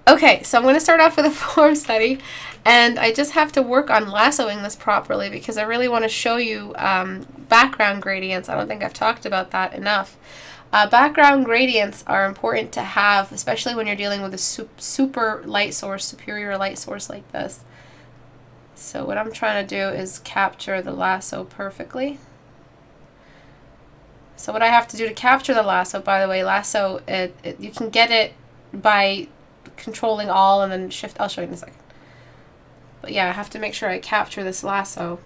Okay, so I'm going to start off with a form study, and I just have to work on lassoing this properly because I really want to show you background gradients. I don't think I've talked about that enough. Background gradients are important to have, especially when you're dealing with a super light source, superior light source like this. So what I'm trying to do is capture the lasso perfectly. So what I have to do to capture the lasso, by the way, lasso, you can get it by controlling all and then shift. I'll show you in a second. But yeah, I have to make sure I capture this lasso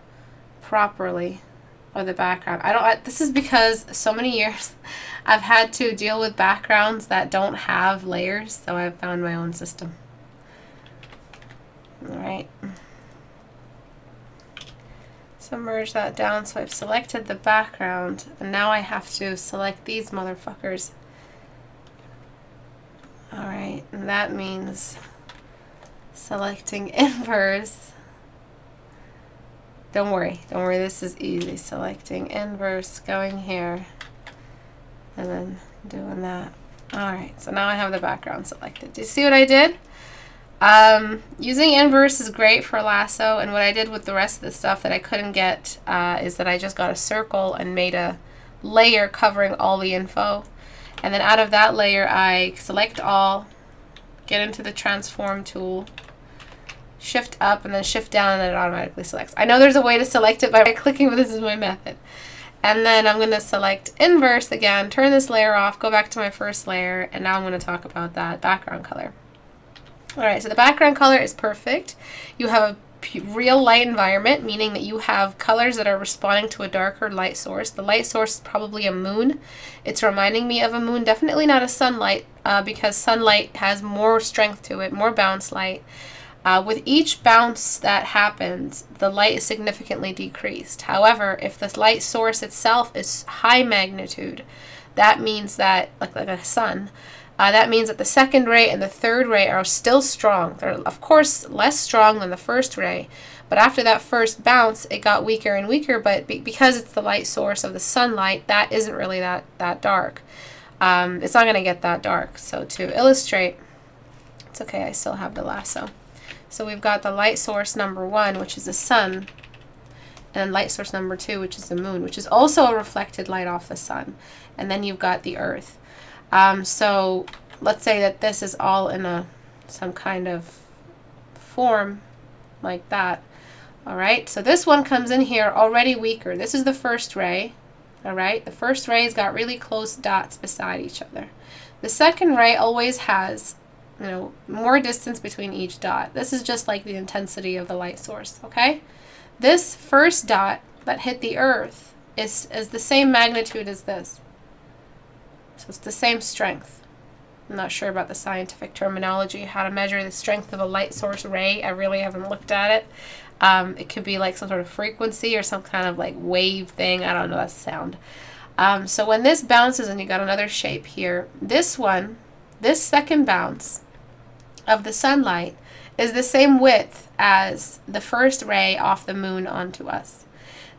properly of the background. This is because so many years I've had to deal with backgrounds that don't have layers, so I've found my own system. Alright. So merge that down. So I've selected the background, and now I have to select these motherfuckers. Alright, and that means selecting inverse. Don't worry, this is easy. Selecting inverse, going here, and then doing that. Alright, so now I have the background selected. Do you see what I did? Using inverse is great for lasso, and what I did with the rest of the stuff that I couldn't get is that I just got a circle and made a layer covering all the info. And then out of that layer, I select all, get into the transform tool, shift up, and then shift down, and then it automatically selects. I know there's a way to select it by clicking, but this is my method. And then I'm going to select inverse again, turn this layer off, go back to my first layer, and now I'm going to talk about that background color. Alright, so the background color is perfect. You have a real light environment, meaning that you have colors that are responding to a darker light source. The light source is probably a moon. It's reminding me of a moon, definitely not a sunlight, because sunlight has more strength to it, more bounce light. With each bounce that happens, the light is significantly decreased. However, if the light source itself is high magnitude, that means that, like a sun, that means that the second ray and the third ray are still strong. They're, of course, less strong than the first ray, but after that first bounce, it got weaker and weaker, but because it's the light source of the sunlight, that isn't really that dark. It's not going to get that dark. So to illustrate, it's okay, I still have the lasso. So we've got the light source number 1, which is the sun, and light source number 2, which is the moon, which is also a reflected light off the sun. And then you've got the earth. So let's say that this is all in some kind of form like that. Alright, so this one comes in here already weaker. This is the first ray. Alright, the first ray's got really close dots beside each other. The second ray always has, you know, more distance between each dot. This is just like the intensity of the light source, okay? This first dot that hit the earth is the same magnitude as this. So it's the same strength. I'm not sure about the scientific terminology, how to measure the strength of a light source ray. I really haven't looked at it. It could be like some sort of frequency or some kind of like wave thing. I don't know, that's sound. So when this bounces and you got another shape here, this one, this second bounce of the sunlight is the same width as the first ray off the moon onto us.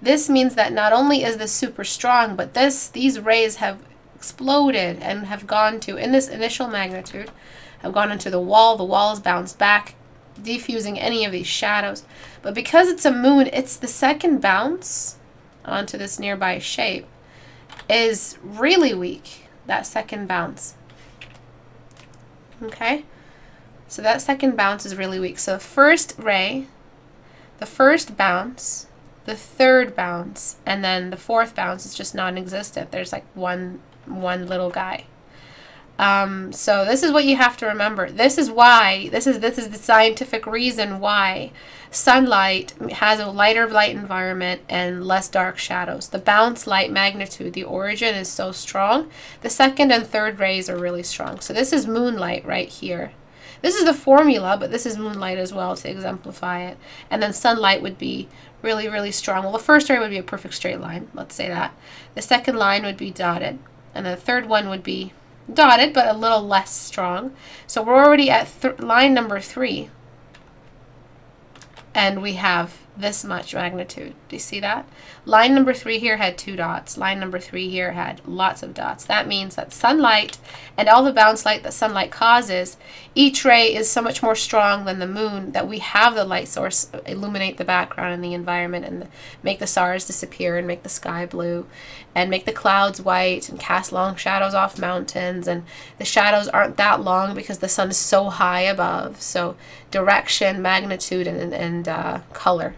This means that not only is this super strong, but these rays have exploded and have gone to, in this initial magnitude, have gone into the wall. The wall has bounced back, diffusing any of these shadows. But because it's a moon, it's the second bounce onto this nearby shape is really weak, that second bounce. Okay? So that second bounce is really weak. So first ray, the first bounce, the third bounce, and then the fourth bounce is just non-existent. There's like one little guy. So this is what you have to remember. This is why, this is the scientific reason why sunlight has a lighter light environment and less dark shadows. The bounce light magnitude, the origin is so strong. The second and third rays are really strong. So this is moonlight right here. This is the formula, but this is moonlight as well to exemplify it. And then sunlight would be really, really strong. Well, the first ray would be a perfect straight line. Let's say that. The second line would be dotted. And the third one would be dotted, but a little less strong. So we're already at line number 3. And we have this much magnitude. Do you see that? Line number 3 here had 2 dots. Line number 3 here had lots of dots. That means that sunlight and all the bounce light that sunlight causes, each ray is so much more strong than the moon that we have the light source illuminate the background and the environment and make the stars disappear and make the sky blue and make the clouds white and cast long shadows off mountains. And the shadows aren't that long because the sun is so high above. So direction, magnitude, and color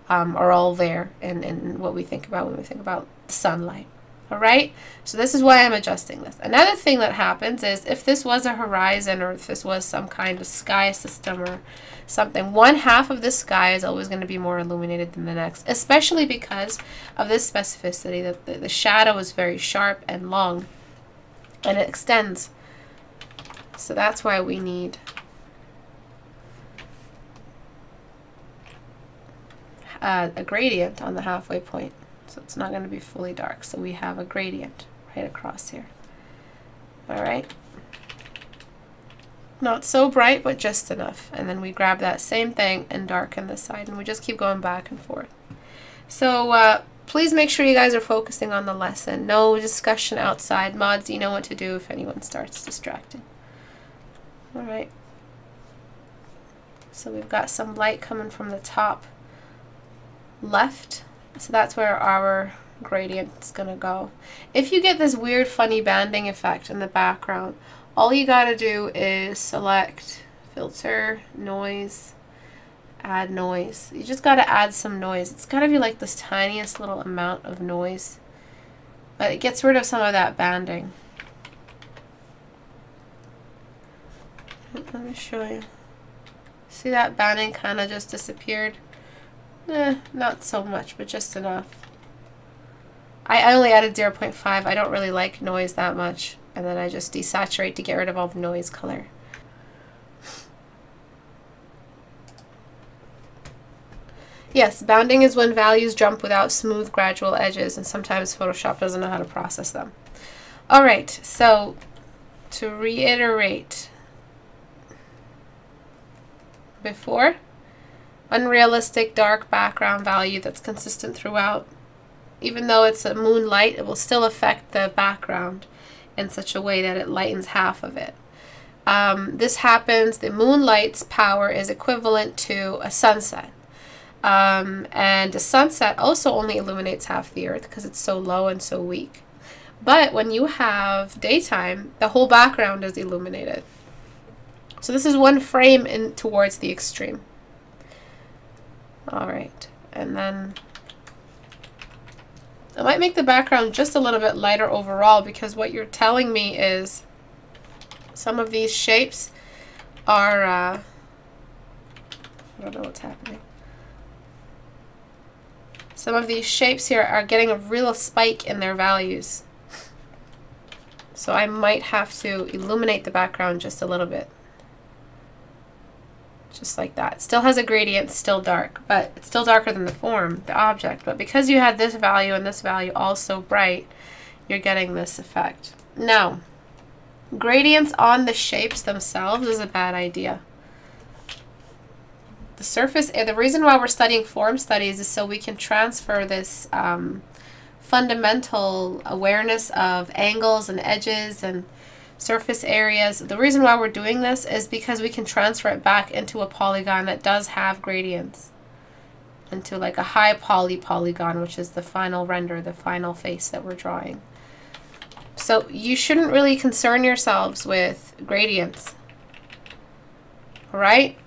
are all there in what we think about when we think about sunlight. All right, so this is why I'm adjusting this. Another thing that happens is if this was a horizon or if this was some kind of sky system or something, one half of the sky is always going to be more illuminated than the next, especially because of this specificity that the shadow is very sharp and long and it extends. So that's why we need a gradient on the halfway point. So it's not going to be fully dark. So we have a gradient right across here. All right. Not so bright, but just enough. And then we grab that same thing and darken this side. And we just keep going back and forth. So please make sure you guys are focusing on the lesson. No discussion outside. Mods, you know what to do if anyone starts distracting. All right. So we've got some light coming from the top left, so that's where our gradient is going to go. If you get this weird funny banding effect in the background, all you got to do is select filter, noise, add noise. You just got to add some noise. It's got to be like this tiniest little amount of noise, but it gets rid of some of that banding. Let me show you. See that banding kind of just disappeared? Not so much, but just enough. I only added 0.5. I don't really like noise that much. And then I just desaturate to get rid of all the noise color. Yes, bounding is when values jump without smooth, gradual edges, and sometimes Photoshop doesn't know how to process them. All right, so to reiterate, before, unrealistic dark background value that's consistent throughout. Even though it's a moonlight, it will still affect the background in such a way that it lightens half of it. This happens, the moonlight's power is equivalent to a sunset. And a sunset also only illuminates half the earth because it's so low and so weak. But when you have daytime, the whole background is illuminated. So this is one frame in towards the extreme. All right, and then I might make the background just a little bit lighter overall because what you're telling me is some of these shapes are, I don't know what's happening. Some of these shapes here are getting a real spike in their values. So I might have to illuminate the background just a little bit. Just like that. It still has a gradient, still dark, but it's still darker than the form, the object. But because you had this value and this value all so bright, you're getting this effect. Now, gradients on the shapes themselves is a bad idea. The surface, the reason why we're studying form studies is so we can transfer this fundamental awareness of angles and edges and surface areas. The reason why we're doing this is because we can transfer it back into a polygon that does have gradients, into like a high poly polygon, which is the final render, the final face that we're drawing. So you shouldn't really concern yourselves with gradients, right?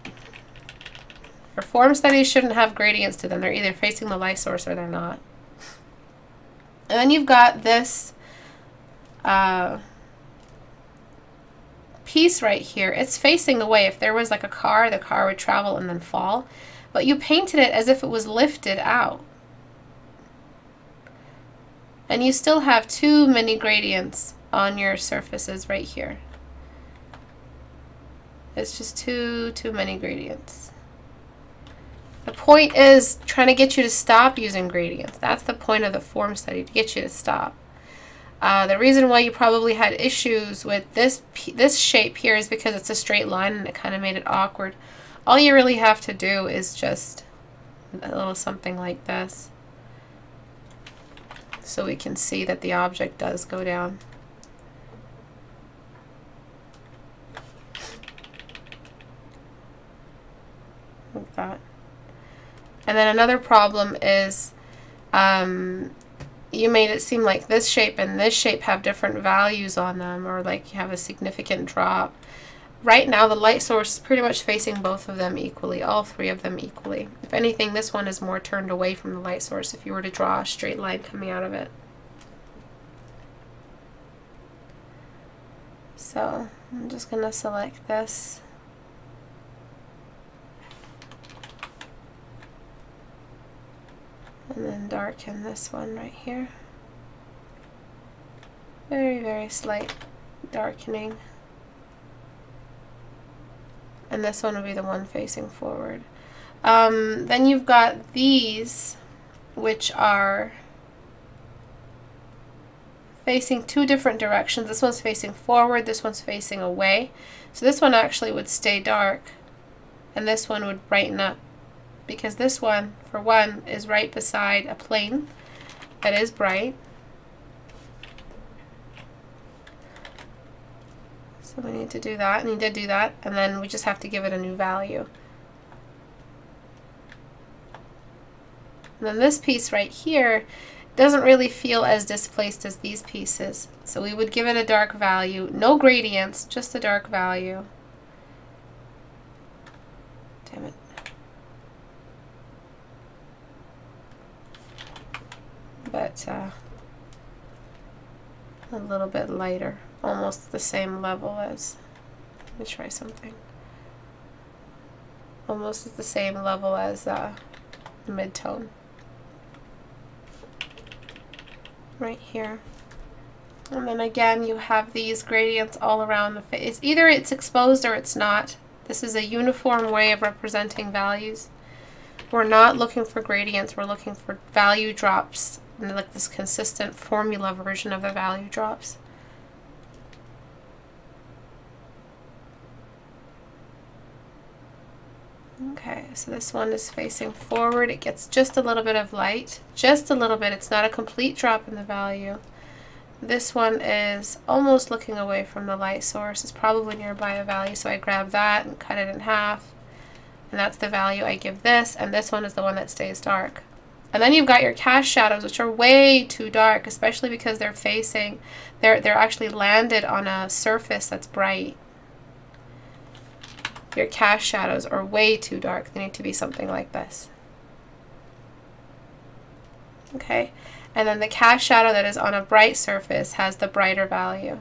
Your form studies shouldn't have gradients to them. They're either facing the light source or they're not. And then you've got this piece right here. It's facing away. If there was like a car, the car would travel and then fall. But you painted it as if it was lifted out. And you still have too many gradients on your surfaces right here. It's just too many gradients. The point is trying to get you to stop using gradients. That's the point of the form study, to get you to stop. The reason why you probably had issues with this shape here is because it's a straight line and it kind of made it awkward. All you really have to do is just a little something like this, so we can see that the object does go down. Like that. And then another problem is you made it seem like this shape and this shape have different values on them, or like you have a significant drop. Right now the light source is pretty much facing both of them equally, all three of them equally. If anything, this one is more turned away from the light source if you were to draw a straight line coming out of it. So I'm just going to select this. And then darken this one right here. Very, very slight darkening. And this one will be the one facing forward. Then you've got these, which are facing two different directions. This one's facing forward, this one's facing away. So this one actually would stay dark, and this one would brighten up, because this one, for one, is right beside a plane that is bright. So we need to do that, and you did do that, and then we just have to give it a new value. And then this piece right here doesn't really feel as displaced as these pieces. So we would give it a dark value, no gradients, just a dark value. Damn it. But a little bit lighter, almost the same level as, let me try something. Almost at the same level as the mid-tone. Right here. And then again, you have these gradients all around the face. Either it's exposed or it's not. This is a uniform way of representing values. We're not looking for gradients, we're looking for value drops, and like this consistent formula version of the value drops. Okay, so this one is facing forward. It gets just a little bit of light, just a little bit. It's not a complete drop in the value. This one is almost looking away from the light source. It's probably nearby a value, so I grab that and cut it in half. And that's the value I give this, and this one is the one that stays dark. And then you've got your cast shadows, which are way too dark, especially because they're facing, they're actually landed on a surface that's bright. Your cast shadows are way too dark. They need to be something like this. Okay, and then the cast shadow that is on a bright surface has the brighter value.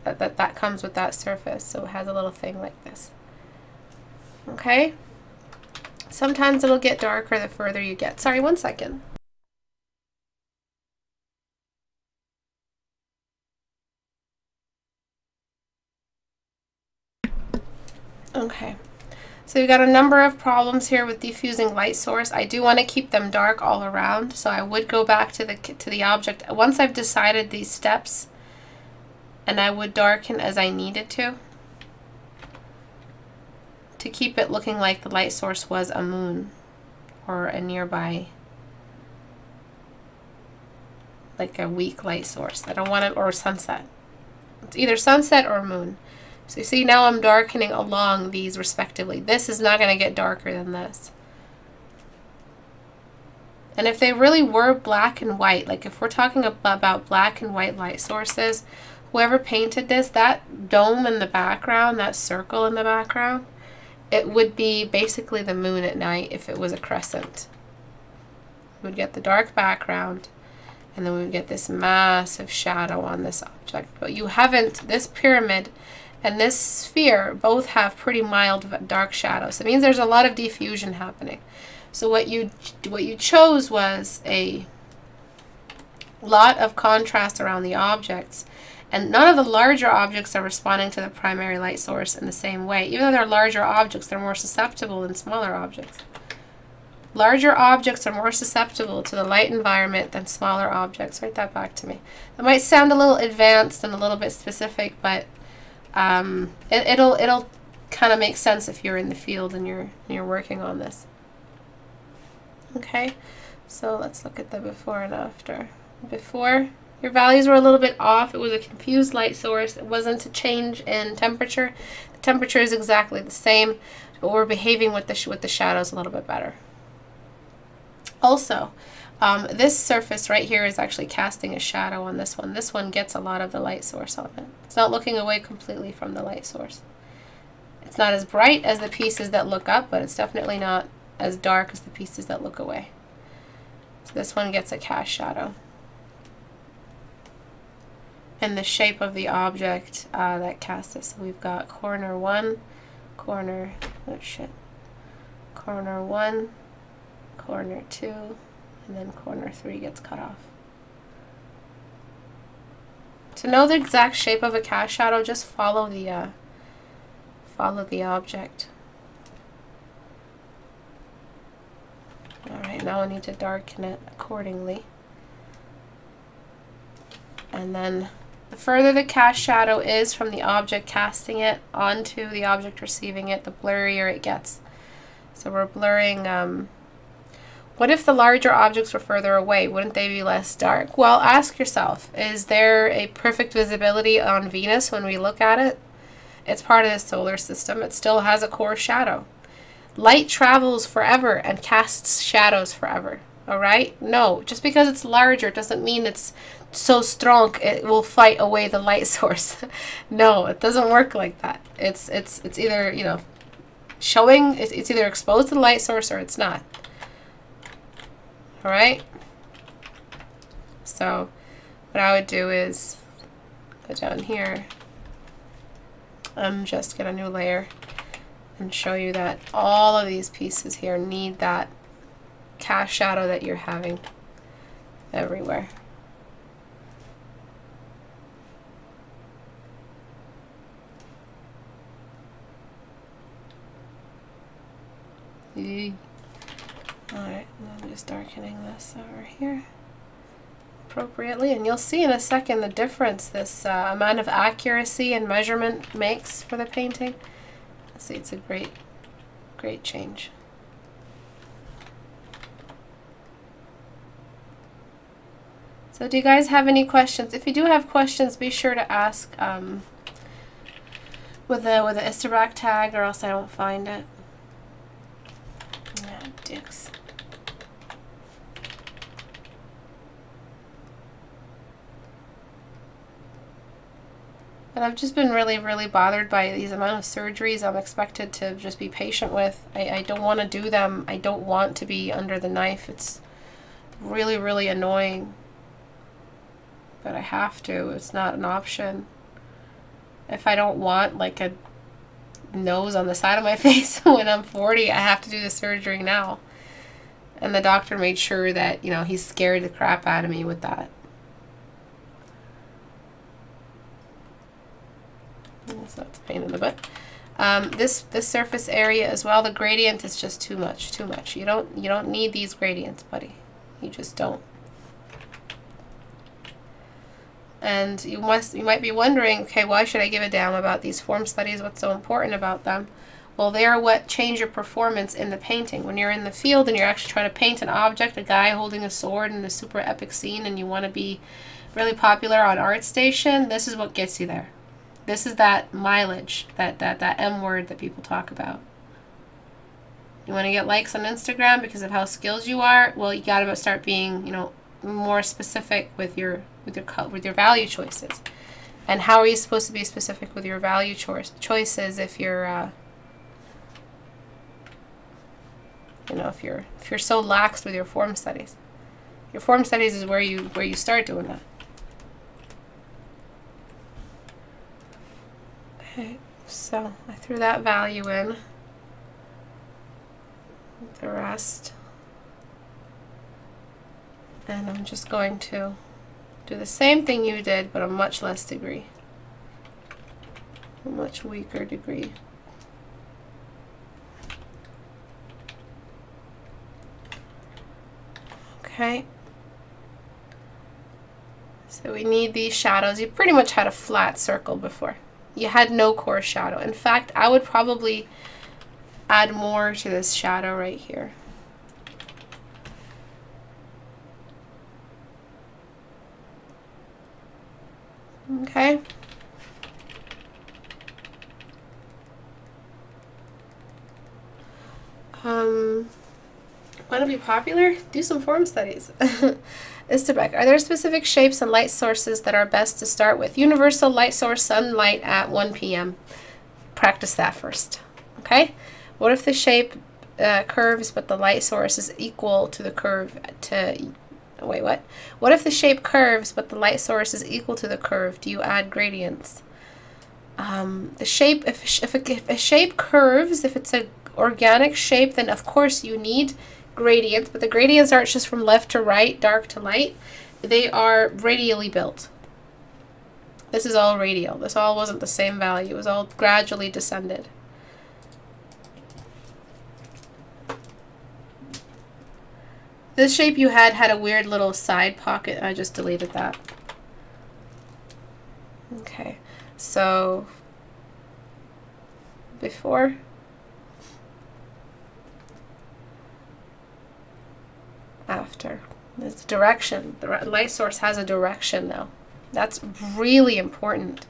That comes with that surface, so it has a little thing like this. Okay? Sometimes it'll get darker the further you get. Sorry, 1 second. Okay, so we've got a number of problems here with diffusing light source. I do want to keep them dark all around, so I would go back to the object once I've decided these steps, and I would darken as I needed to keep it looking like the light source was a moon or a nearby, like a weak light source. I don't want it, or sunset. It's either sunset or moon. So you see now I'm darkening along these respectively. This is not going to get darker than this. And if they really were black and white, like if we're talking about black and white light sources, whoever painted this, that dome in the background, that circle in the background, it would be basically the moon at night if it was a crescent. We would get the dark background, and then we would get this massive shadow on this object. But you haven't, this pyramid and this sphere both have pretty mild dark shadows. It means there's a lot of diffusion happening. So what you chose was a lot of contrast around the objects, and none of the larger objects are responding to the primary light source in the same way. Even though they're larger objects, they're more susceptible than smaller objects. Larger objects are more susceptible to the light environment than smaller objects. Write that back to me. That might sound a little advanced and a little bit specific, but it'll kind of makes sense if you're in the field and you're working on this. Okay, so let's look at the before and after. Before, your values were a little bit off. It was a confused light source. It wasn't a change in temperature. The temperature is exactly the same, but we're behaving with the shadows a little bit better. Also, this surface right here is actually casting a shadow on this one. This one gets a lot of the light source on it. It's not looking away completely from the light source. It's not as bright as the pieces that look up, but it's definitely not as dark as the pieces that look away. So this one gets a cast shadow. And the shape of the object that casts it. So we've got corner 1, corner 1, corner 2, and then corner 3 gets cut off. To know the exact shape of a cast shadow, just follow the object. Alright, now I need to darken it accordingly. And then the further the cast shadow is from the object casting it onto the object receiving it, the blurrier it gets. So we're blurring, what if the larger objects were further away? Wouldn't they be less dark? Well, ask yourself, is there a perfect visibility on Venus when we look at it? It's part of the solar system. It still has a core shadow. Light travels forever and casts shadows forever. All right? No, just because it's larger doesn't mean it's so strong it will fight away the light source. No, it doesn't work like that. It's either, you know, showing, it's either exposed to the light source or it's not. All right? So what I would do is go down here, just get a new layer and show you that all of these pieces here need that cast shadow that you're having everywhere. Alright, I'm just darkening this over here appropriately, and you'll see in a second the difference this amount of accuracy and measurement makes for the painting. See, it's a great change. So do you guys have any questions? If you do have questions, be sure to ask with the Istebrak tag, or else I don't find it. Yeah, dicks. And I've just been really bothered by these amount of surgeries I'm expected to just be patient with. I don't want to do them. I don't want to be under the knife. It's really annoying. But I have to. It's not an option. If I don't want like a nose on the side of my face when I'm 40, I have to do the surgery now. And the doctor made sure that, you know, he scared the crap out of me with that. So that's a pain in the butt. This surface area as well, the gradient is just too much. You don't need these gradients, buddy. You just don't. And you might be wondering, okay, why should I give a damn about these form studies? What's so important about them? Well, they are what change your performance in the painting. When you're in the field and you're actually trying to paint an object, a guy holding a sword in a super epic scene, and you want to be really popular on ArtStation, this is what gets you there. This is that mileage, that M word that people talk about. You want to get likes on Instagram because of how skilled you are? Well, you got to start being, you know, more specific with your value choices. And how are you supposed to be specific with your value choices if you're you know, if you're so lax with your form studies? Your form studies is where you start doing that. Okay, so I threw that value in. The rest. And I'm just going to do the same thing you did, but a much less degree. A much weaker degree. Okay. So we need these shadows. You pretty much had a flat circle before. You had no coarse shadow. In fact, I would probably add more to this shadow right here. Okay. Want to be popular? Do some form studies. Istebrak, are there specific shapes and light sources that are best to start with? Universal light source, sunlight at 1 p.m. Practice that first. Okay? What if the shape curves but the light source is equal to the curve to... Wait, what? What if the shape curves but the light source is equal to the curve? Do you add gradients? The shape, if a shape curves, if it's an organic shape, then of course you need gradients, but the gradients aren't just from left to right, dark to light. They are radially built. This is all radial. This all wasn't the same value. It was all gradually descended. This shape you had a weird little side pocket. I just deleted that. Okay, so before. After. There's direction. The light source has a direction now. That's really important.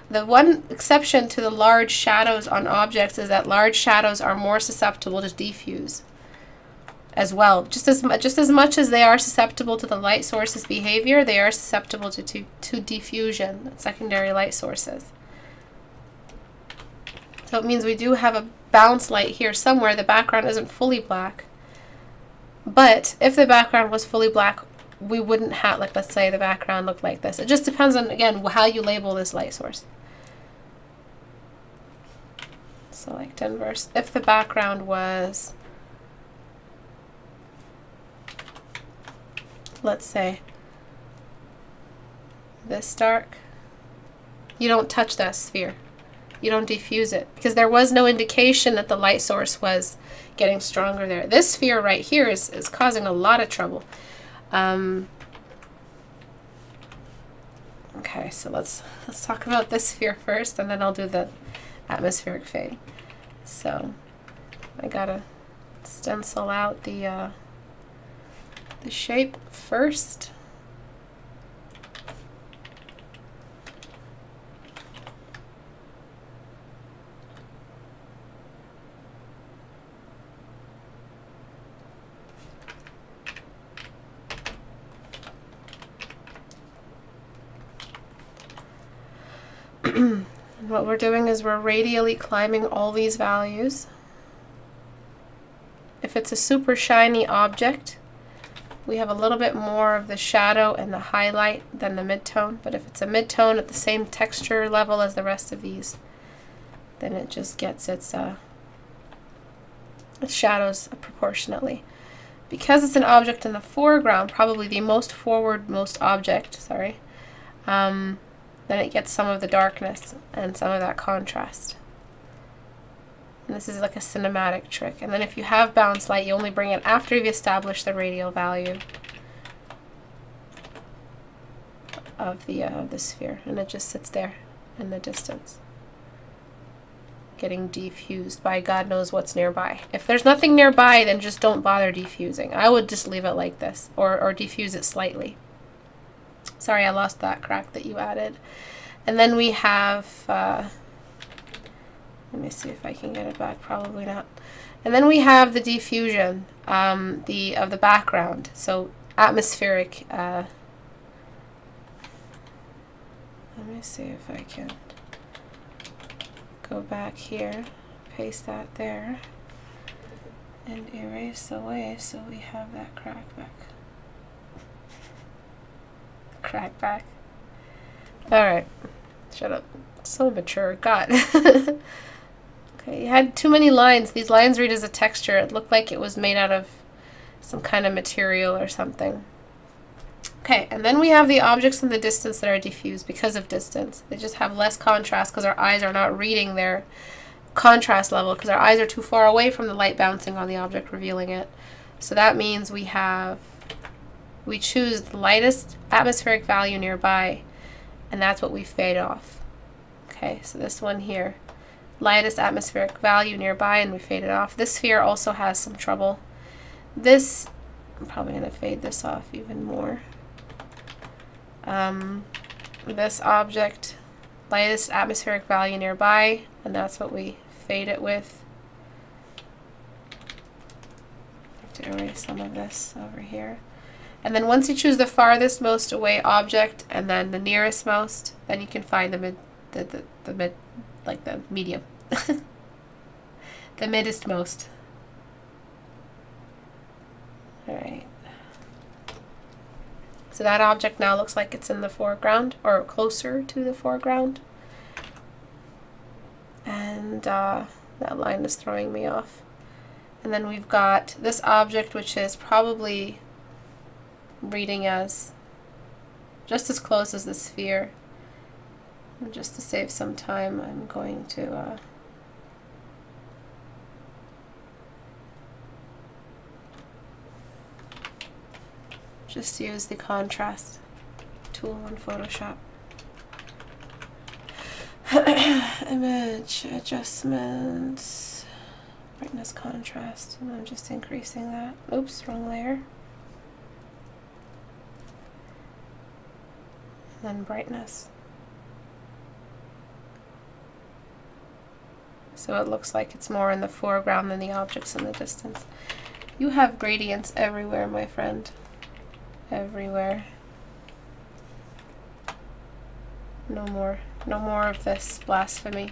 The one exception to the large shadows on objects is that large shadows are more susceptible to diffuse as well. Just as much as they are susceptible to the light source's behavior, they are susceptible to diffusion, secondary light sources. So it means we do have a bounce light here somewhere. The background isn't fully black. But if the background was fully black, we wouldn't have, like, let's say the background looked like this. It just depends on, again, how you label this light source. Select inverse. If the background was, let's say, this dark, you don't touch that sphere. You don't diffuse it because there was no indication that the light source was getting stronger there. This sphere right here is causing a lot of trouble. Okay, so let's talk about this sphere first, and then I'll do the atmospheric fade. So I gotta stencil out the shape first. What we're doing is we're radially climbing all these values. If it's a super shiny object, we have a little bit more of the shadow and the highlight than the midtone, but if it's a midtone at the same texture level as the rest of these, then it just gets its shadows proportionately. Because it's an object in the foreground, probably the most forwardmost object, sorry, then it gets some of the darkness and some of that contrast. And this is like a cinematic trick. And then if you have bounce light, you only bring it after you've established the radial value of the sphere, and it just sits there in the distance, getting diffused by God knows what's nearby. If there's nothing nearby, then just don't bother diffusing. I would just leave it like this, or diffuse it slightly. Sorry, I lost that crack that you added. And then we have, let me see if I can get it back, probably not. And then we have the diffusion of the background. So atmospheric, let me see if I can go back here, paste that there, and erase away so we have that crack back. Crack back. Alright. Shut up. So mature. God. Okay, you had too many lines. These lines read as a texture. It looked like it was made out of some kind of material or something. Okay, and then we have the objects in the distance that are diffused because of distance. They just have less contrast because our eyes are not reading their contrast level because our eyes are too far away from the light bouncing on the object, revealing it. So that means we choose the lightest atmospheric value nearby, and that's what we fade off. Okay, so this one here, lightest atmospheric value nearby, and we fade it off. This sphere also has some trouble. This, I'm probably going to fade this off even more. This object, lightest atmospheric value nearby, and that's what we fade it with. I have to erase some of this over here. And then once you choose the farthest most away object and then the nearest most, then you can find the mid, like the medium. The middest most. All right. So that object now looks like it's in the foreground, or closer to the foreground. And that line is throwing me off. And then we've got this object, which is probably reading as just as close as the sphere. And just to save some time, I'm going to just use the contrast tool in Photoshop. Image adjustments, brightness, contrast, and I'm just increasing that. Oops, wrong layer. And then brightness. So it looks like it's more in the foreground than the objects in the distance. You have gradients everywhere, my friend. Everywhere. No more of this blasphemy.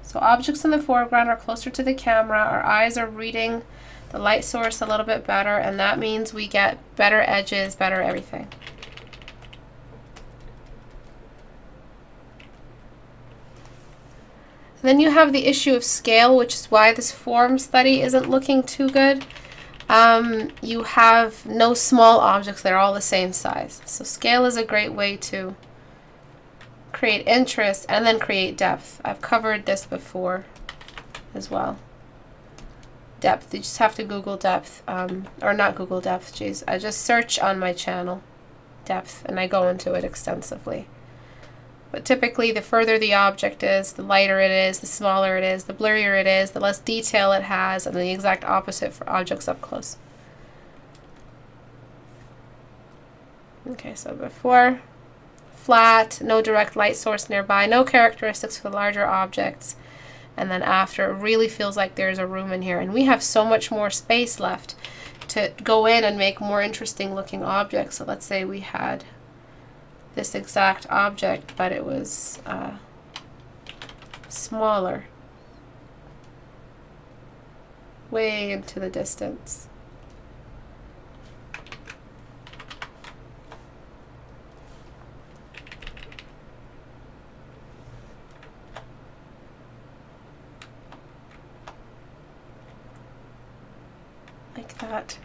So objects in the foreground are closer to the camera. Our eyes are reading the light source a little bit better, and that means we get better edges, better everything. And then you have the issue of scale, which is why this form study isn't looking too good. You have no small objects, they're all the same size. So scale is a great way to create interest and then create depth. I've covered this before as well. Depth, you just have to Google depth, or not Google depth, geez. I just search on my channel depth and I go into it extensively. But typically the further the object is, the lighter it is, the smaller it is, the blurrier it is, the less detail it has, and the exact opposite for objects up close. Okay, so before, flat, no direct light source nearby, no characteristics for larger objects. And then after, it really feels like there's a room in here. And we have so much more space left to go in and make more interesting looking objects. So let's say we had this exact object, but it was smaller, way into the distance. Like that.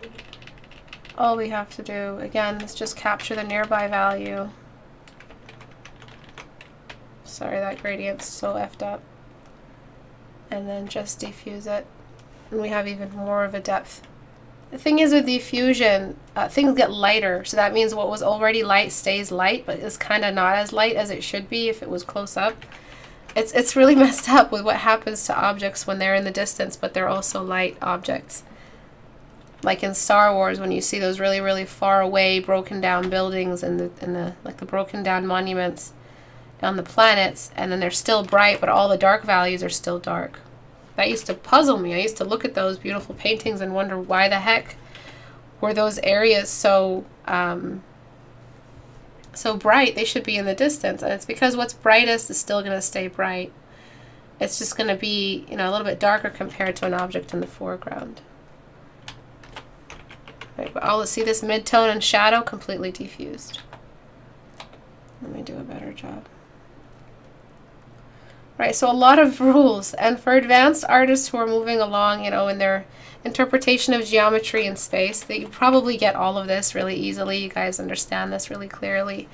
All we have to do, again, is just capture the nearby value. Sorry, that gradient's so effed up. And then just diffuse it. And we have even more of a depth. The thing is with diffusion, things get lighter. So that means what was already light stays light, but it's kind of not as light as it should be if it was close up. It's really messed up with what happens to objects when they're in the distance, but they're also light objects. Like in Star Wars, when you see those really, really far away broken down buildings and the broken down monuments on the planets, and then they're still bright, but all the dark values are still dark. That used to puzzle me. I used to look at those beautiful paintings and wonder why the heck were those areas so so bright. They should be in the distance, and it's because what's brightest is still going to stay bright. It's just going to be, you know, a little bit darker compared to an object in the foreground. Right, but all see this mid-tone and shadow completely diffused. Let me do a better job. Right, so a lot of rules, and for advanced artists who are moving along, you know, in their interpretation of geometry and space, they probably get all of this really easily. You guys understand this really clearly.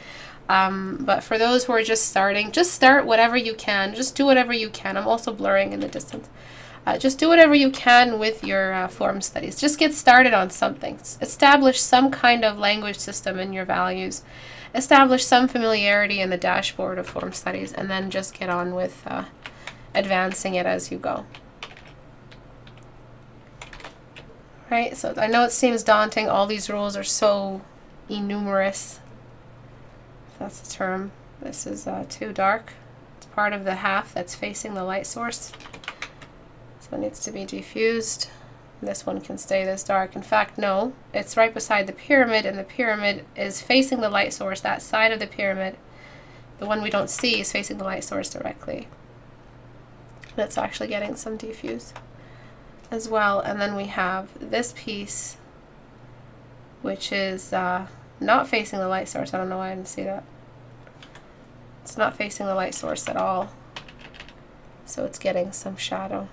But for those who are just starting, just start whatever you can. Just do whatever you can. I'm also blurring in the distance. Just do whatever you can with your form studies. Just get started on something. Establish some kind of language system in your values. Establish some familiarity in the dashboard of form studies, and then just get on with advancing it as you go. Right, so I know it seems daunting. All these rules are so enumerous. That's the term. This is too dark. It's part of the half that's facing the light source. So it needs to be diffused. This one can stay this dark. In fact, no, it's right beside the pyramid, and the pyramid is facing the light source. That side of the pyramid, the one we don't see, is facing the light source directly. That's actually getting some diffuse as well. And then we have this piece, which is not facing the light source. I don't know why I didn't see that. It's not facing the light source at all, so it's getting some shadow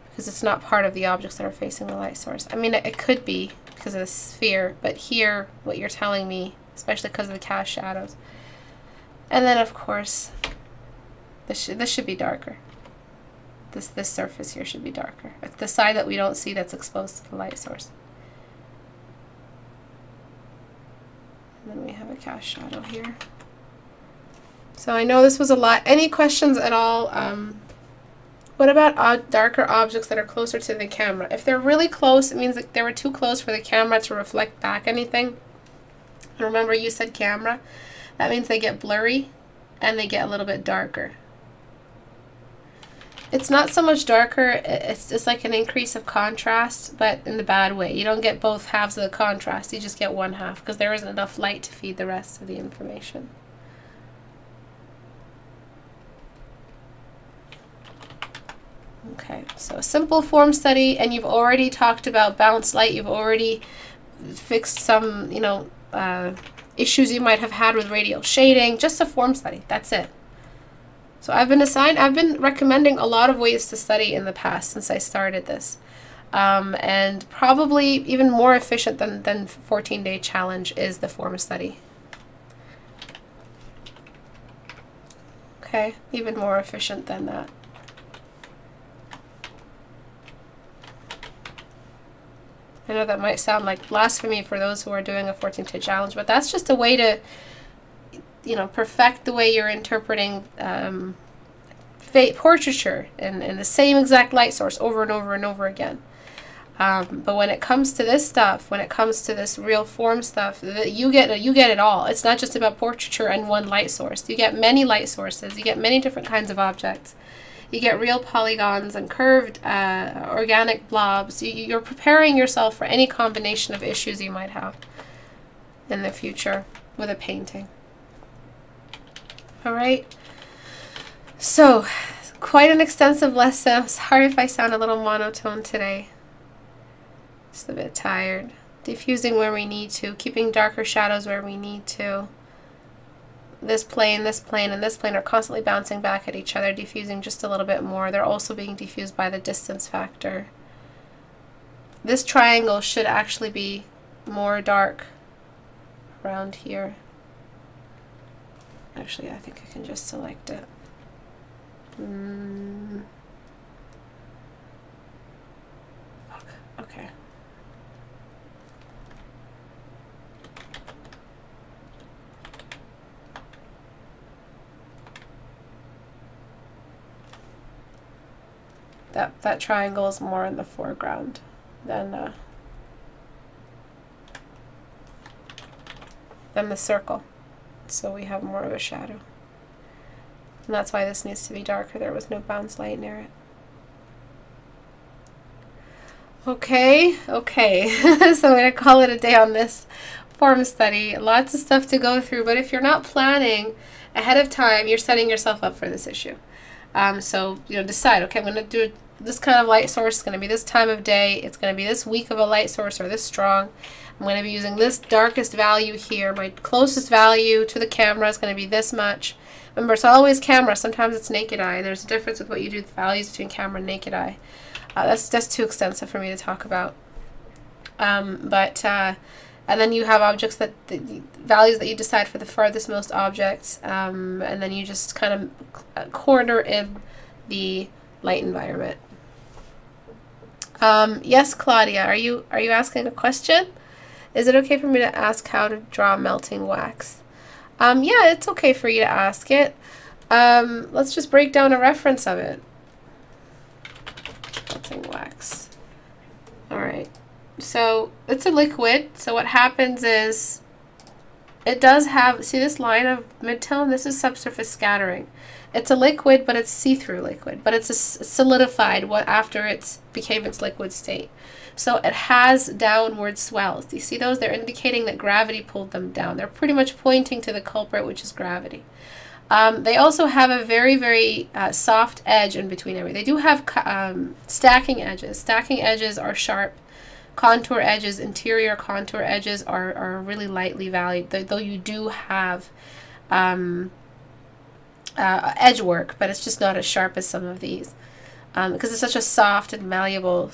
because it's not part of the objects that are facing the light source. I mean, it could be because of the sphere, but here what you're telling me, especially because of the cast shadows. And then of course this should be darker. This surface here should be darker. It's the side that we don't see that's exposed to the light source. And then we have a cast shadow here. So I know this was a lot. Any questions at all? What about darker objects that are closer to the camera? If they're really close, it means that they were too close for the camera to reflect back anything. And remember, you said camera. That means they get blurry and they get a little bit darker. It's not so much darker, it's just like an increase of contrast, but in the bad way. You don't get both halves of the contrast, you just get one half because there isn't enough light to feed the rest of the information. Okay, so a simple form study, and you've already talked about bounce light, you've already fixed some, you know, issues you might have had with radial shading, just a form study, that's it. So I've been recommending a lot of ways to study in the past since I started this. And probably even more efficient than 14-day challenge is the form study. Okay, even more efficient than that. I know that might sound like blasphemy for those who are doing a 14-day challenge, but that's just a way to, you know, perfect the way you're interpreting portraiture in the same exact light source over and over and over again. But when it comes to this stuff, when it comes to this real form stuff, you get it all. It's not just about portraiture and one light source. You get many light sources. You get many different kinds of objects. You get real polygons and curved organic blobs. You're preparing yourself for any combination of issues you might have in the future with a painting. All right. So, quite an extensive lesson. Sorry if I sound a little monotone today. Just a bit tired. Diffusing where we need to, keeping darker shadows where we need to. This plane, and this plane are constantly bouncing back at each other, diffusing just a little bit more. They're also being diffused by the distance factor. This triangle should actually be more dark around here. Actually, I think I can just select it. Fuck. Okay. That triangle is more in the foreground than the circle. So we have more of a shadow. And that's why this needs to be darker. There was no bounce light near it. Okay. So I'm going to call it a day on this form study. Lots of stuff to go through, but if you're not planning ahead of time, you're setting yourself up for this issue. So, you know, decide, okay, I'm going to do this kind of light source. It's going to be this time of day. It's going to be this weak of a light source or this strong. I'm going to be using this darkest value here. My closest value to the camera is going to be this much. Remember, it's not always camera. Sometimes it's naked eye. There's a difference with what you do with values between camera and naked eye. That's too extensive for me to talk about. And then you have objects that the values that you decide for the farthest most objects, and then you just kind of corner in the light environment. Yes, Claudia, are you asking a question? Is it okay for me to ask how to draw melting wax? Yeah, it's okay for you to ask it. Let's just break down a reference of it. Melting wax. All right. So it's a liquid. So what happens is it does have, see this line of midtone? This is subsurface scattering. It's a liquid, but it's see-through liquid, but it's a solidified after it became its liquid state. So it has downward swells. Do you see those? They're indicating that gravity pulled them down. They're pretty much pointing to the culprit, which is gravity. They also have a very, very soft edge in between everything. They do have stacking edges. Stacking edges are sharp. Contour edges, interior contour edges are really lightly valued, though you do have edge work, but it's just not as sharp as some of these because it's such a soft and malleable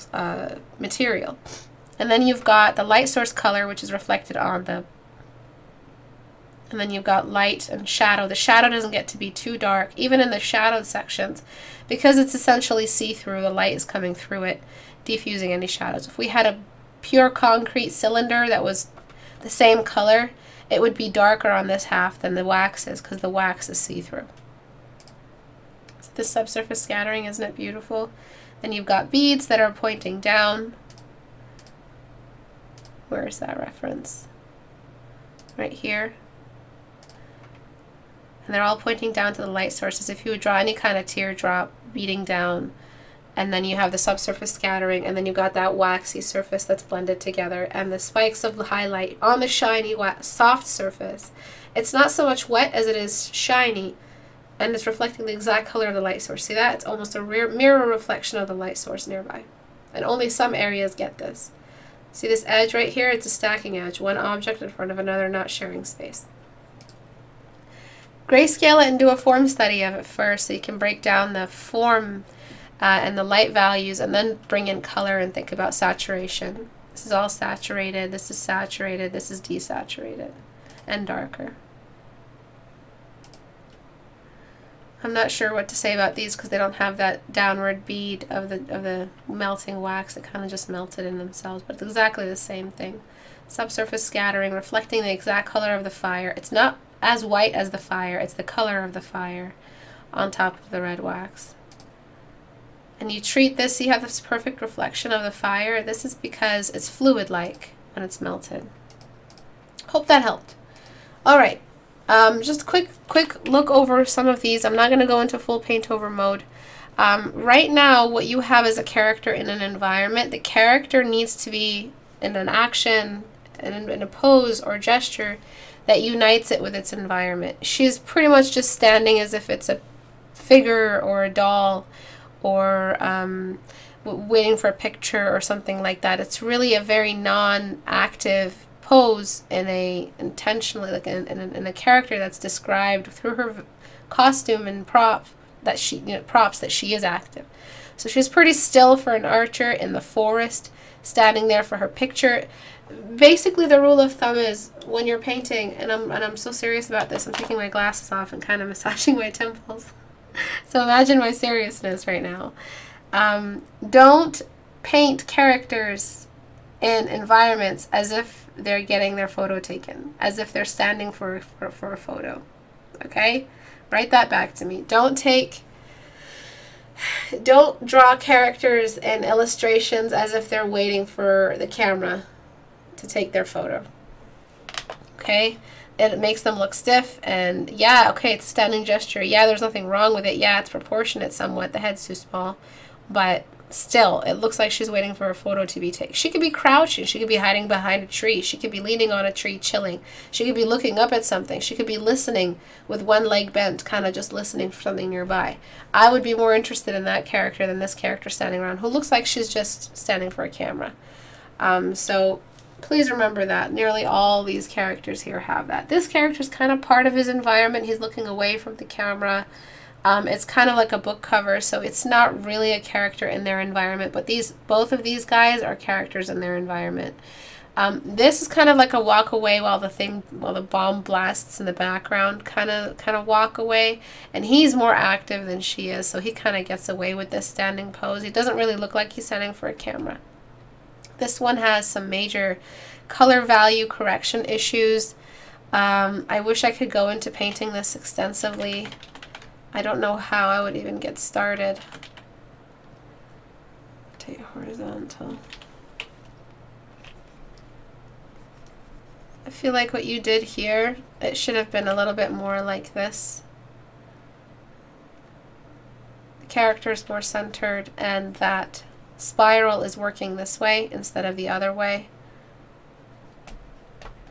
material. And then you've got the light source color, which is reflected on the, and then you've got light and shadow. The shadow doesn't get to be too dark, even in the shadowed sections, because it's essentially see-through. The light is coming through it, diffusing any shadows. If we had a pure concrete cylinder that was the same color, it would be darker on this half than the wax is, because the wax is see-through. So this subsurface scattering, isn't it beautiful? Then you've got beads that are pointing down. Where is that reference? Right here. And they're all pointing down to the light sources. If you would draw any kind of teardrop beating down, and then you have the subsurface scattering, and then you've got that waxy surface that's blended together, and the spikes of the highlight on the shiny, soft surface. It's not so much wet as it is shiny, and it's reflecting the exact color of the light source. See that? It's almost a mirror reflection of the light source nearby. And only some areas get this. See this edge right here? It's a stacking edge. One object in front of another, not sharing space. Grayscale it and do a form study of it first, so you can break down the form and the light values, and then bring in color and think about saturation. This is all saturated, this is saturated, this is desaturated, and darker. I'm not sure what to say about these because they don't have that downward bead of the melting wax. It kind of just melted in themselves, but it's exactly the same thing. Subsurface scattering, reflecting the exact color of the fire. It's not as white as the fire, it's the color of the fire on top of the red wax. And you treat this, you have this perfect reflection of the fire. This is because it's fluid-like when it's melted. Hope that helped. All right, just quick look over some of these. I'm not going to go into full paint over mode. Right now, what you have is a character in an environment. The character needs to be in an action, in a pose or gesture that unites it with its environment. She's pretty much just standing as if it's a figure or a doll, or waiting for a picture or something like that. It's really a very non-active pose in a intentionally, like in a character that's described through her costume and props that she is active. So she's pretty still for an archer in the forest, standing there for her picture. Basically, the rule of thumb is when you're painting, and I'm so serious about this, I'm taking my glasses off and kind of massaging my temples. So imagine my seriousness right now. Don't paint characters in environments as if they're getting their photo taken, as if they're standing for a photo. Okay? Write that back to me. Don't draw characters in illustrations as if they're waiting for the camera to take their photo. Okay? It makes them look stiff, and yeah, okay, it's a standing gesture. Yeah, there's nothing wrong with it. Yeah, it's proportionate somewhat. The head's too small, but still, it looks like she's waiting for a photo to be taken. She could be crouching. She could be hiding behind a tree. She could be leaning on a tree, chilling. She could be looking up at something. She could be listening with one leg bent, kind of just listening for something nearby. I would be more interested in that character than this character standing around, who looks like she's just standing for a camera. So please remember that. Nearly all these characters here have that. This character is kind of part of his environment. He's looking away from the camera. It's kind of like a book cover, so it's not really a character in their environment, but both of these guys are characters in their environment. This is kind of like a walk away while the bomb blasts in the background, kind of walk away, and he's more active than she is, so he kind of gets away with this standing pose. He doesn't really look like he's standing for a camera. This one has some major color value correction issues. I wish I could go into painting this extensively. I don't know how I would even get started. Take horizontal. I feel like what you did here, it should have been a little bit more like this. The character is more centered, and that spiral is working this way instead of the other way.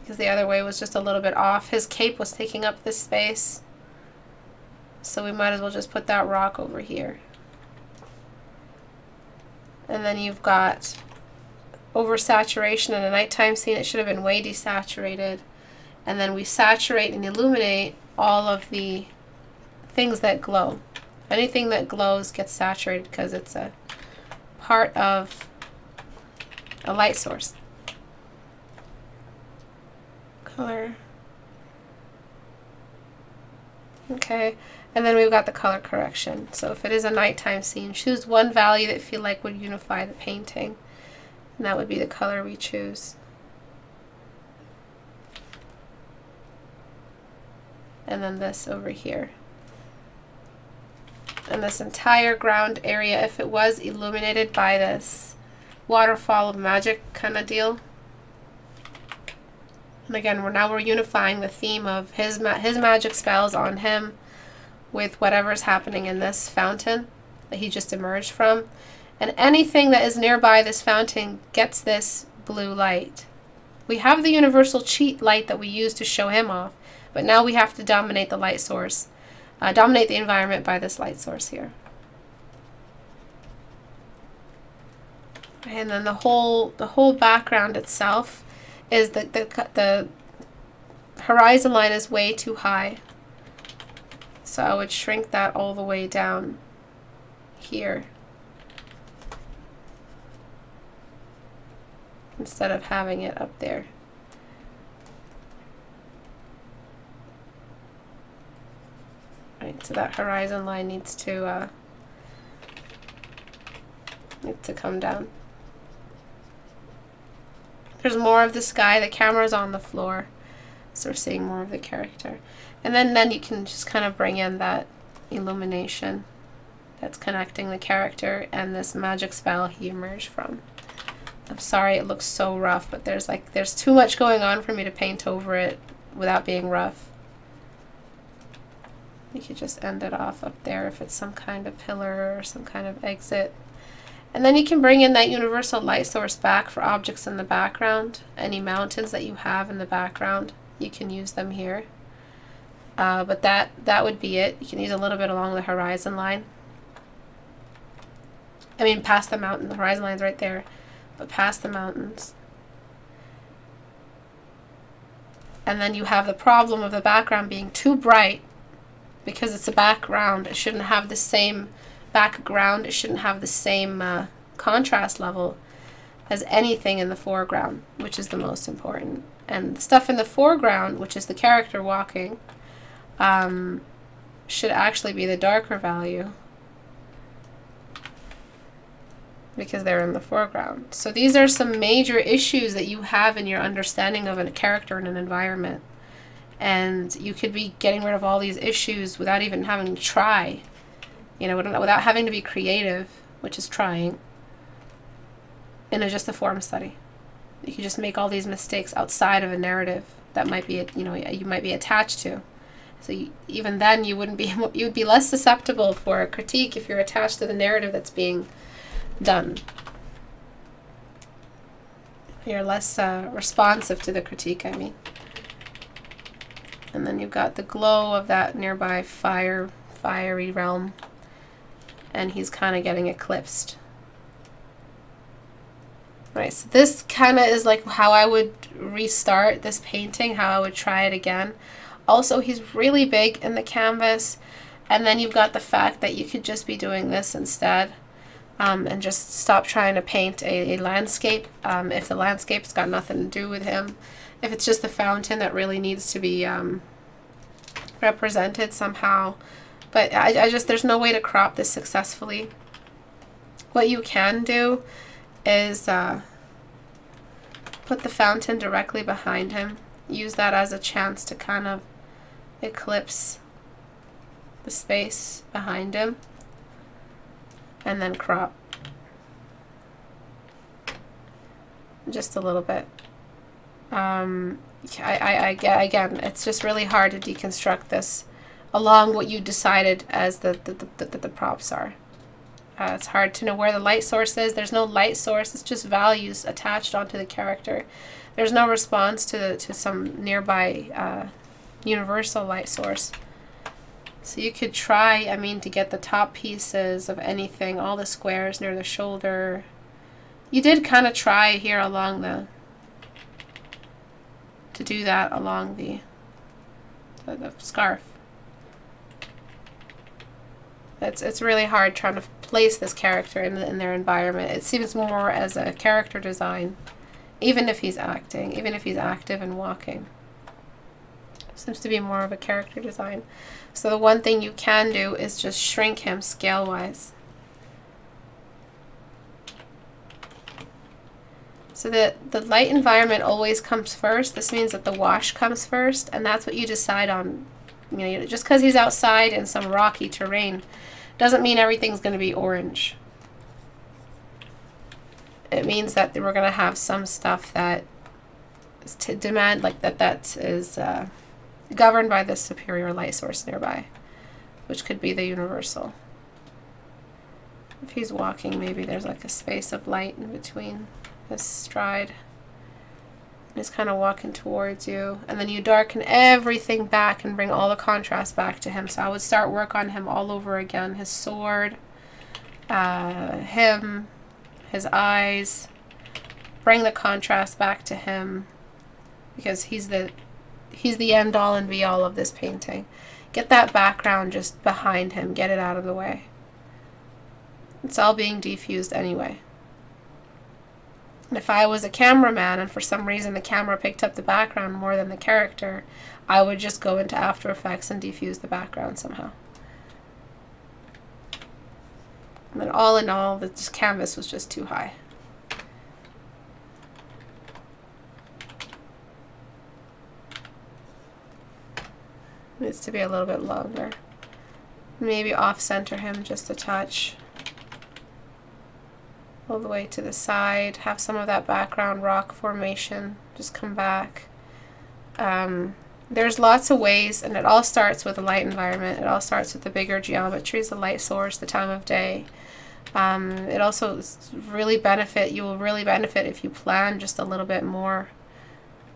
Because the other way was just a little bit off. His cape was taking up this space. So we might as well just put that rock over here. And then you've got oversaturation in a nighttime scene. It should have been way desaturated. And then we saturate and illuminate all of the things that glow. Anything that glows gets saturated because it's a part of a light source. Color. Okay, and then we've got the color correction. So if it is a nighttime scene, choose one value that you feel like would unify the painting. And that would be the color we choose. And then this over here. And this entire ground area, if it was illuminated by this waterfall of magic kind of deal. And again, we're unifying the theme of his magic spells on him with whatever's happening in this fountain that he just emerged from. And anything that is nearby this fountain gets this blue light. We have the universal cheat light that we use to show him off, but now we have to dominate the light source, dominate the environment by this light source here. And then the whole background itself is the horizon line is way too high. So I would shrink that all the way down here instead of having it up there. Right, so that horizon line needs to come down. There's more of the sky. The camera's on the floor, so we're seeing more of the character. And then you can just kind of bring in that illumination that's connecting the character and this magic spell he emerged from. I'm sorry it looks so rough, but there's too much going on for me to paint over it without being rough. You could just end it off up there if it's some kind of pillar or some kind of exit. And then you can bring in that universal light source back for objects in the background. Any mountains that you have in the background, you can use them here. But that would be it. You can use a little bit along the horizon line. I mean, past the mountain. The horizon line's right there, but past the mountains. And then you have the problem of the background being too bright because it's a background. It shouldn't have the same background. It shouldn't have the same contrast level as anything in the foreground, which is the most important. And the stuff in the foreground, which is the character walking, should actually be the darker value because they're in the foreground. So these are some major issues that you have in your understanding of a character in an environment. And you could be getting rid of all these issues without even having to try. You know, without having to be creative, which is trying, in just a form study. You could just make all these mistakes outside of a narrative that might be, you might be attached to. So even then, you would be less susceptible for a critique if you're attached to the narrative that's being done. You're less responsive to the critique, I mean. And then you've got the glow of that nearby fiery realm. And he's kind of getting eclipsed. Right, so this kind of is like how I would restart this painting, how I would try it again. Also, he's really big in the canvas, and then you've got the fact that you could just be doing this instead. and just stop trying to paint a landscape if the landscape's got nothing to do with him. If it's just the fountain that really needs to be represented somehow. But I just, there's no way to crop this successfully. What you can do is put the fountain directly behind him. Use that as a chance to kind of eclipse the space behind him. And then crop. Just a little bit. Again, it's just really hard to deconstruct this along what you decided as the props are. It's hard to know where the light source is. There's no light source. It's just values attached onto the character. There's no response to some nearby universal light source. So you could try, I mean, to get the top pieces of anything, all the squares near the shoulder. You did kind of try here along the, to do that along the scarf. It's really hard trying to place this character in their environment. It seems more as a character design, even if he's acting, even if he's active and walking. Seems to be more of a character design. So the one thing you can do is just shrink him scale-wise. So the light environment always comes first. This means that the wash comes first, and that's what you decide on. You know, just because he's outside in some rocky terrain doesn't mean everything's going to be orange. It means that we're going to have some stuff that is to demand, like that is governed by the superior light source nearby, which could be the universal. If he's walking, maybe there's like a space of light in between his stride. He's kind of walking towards you, and then you darken everything back and bring all the contrast back to him. So I would start work on him all over again. His sword, him, his eyes. Bring the contrast back to him, because he's the end all and be all of this painting. Get that background just behind him. Get it out of the way. It's all being diffused anyway. And if I was a cameraman and for some reason the camera picked up the background more than the character, I would just go into After Effects and diffuse the background somehow. And then all in all, this canvas was just too high. It needs to be a little bit longer. Maybe off-center him just a touch. All the way to the side, have some of that background rock formation just come back. There's lots of ways, and it all starts with the light environment. It all starts with the bigger geometries, the light source, the time of day. It also really you will really benefit if you plan just a little bit more.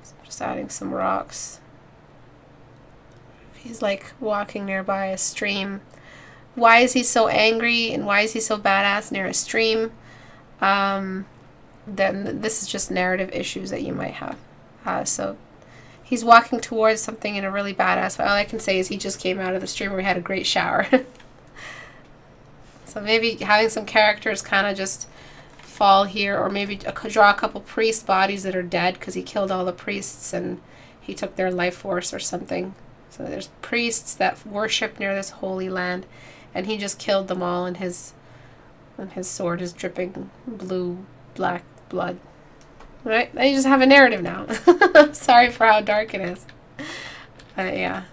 So just adding some rocks. He's like walking nearby a stream. Why is he so angry and why is he so badass near a stream? Then this is just narrative issues that you might have. So he's walking towards something in a really badass way. All I can say is he just came out of the stream where we had a great shower. So maybe having some characters kind of just fall here, or maybe draw a couple priest bodies that are dead because he killed all the priests and he took their life force or something. So there's priests that worship near this holy land, and he just killed them all, and his sword is dripping black blood. Right? I just have a narrative now. Sorry for how dark it is. But yeah.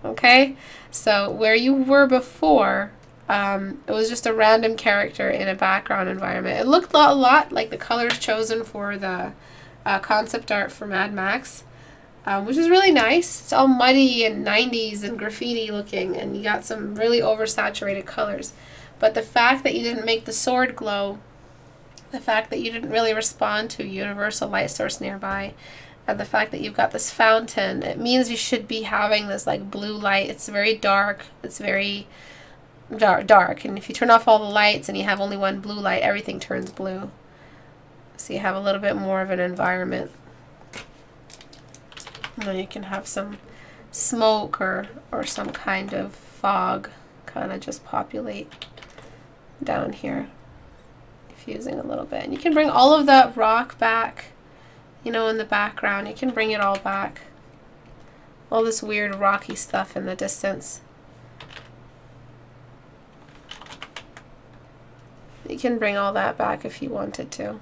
Okay? So where you were before, it was just a random character in a background environment. It looked a lot like the colors chosen for the concept art for Mad Max, which is really nice. It's all muddy and 90s and graffiti looking, and you got some really oversaturated colors. But the fact that you didn't make the sword glow, the fact that you didn't really respond to a universal light source nearby, and the fact that you've got this fountain, it means you should be having this like blue light. It's very dark. It's very dark. And if you turn off all the lights and you have only one blue light, everything turns blue. So you have a little bit more of an environment. And then you can have some smoke or some kind of fog kind of just populate down here. diffusing a little bit. And you can bring all of that rock back, you know, in the background. You can bring it all back. All this weird rocky stuff in the distance. You can bring all that back if you wanted to.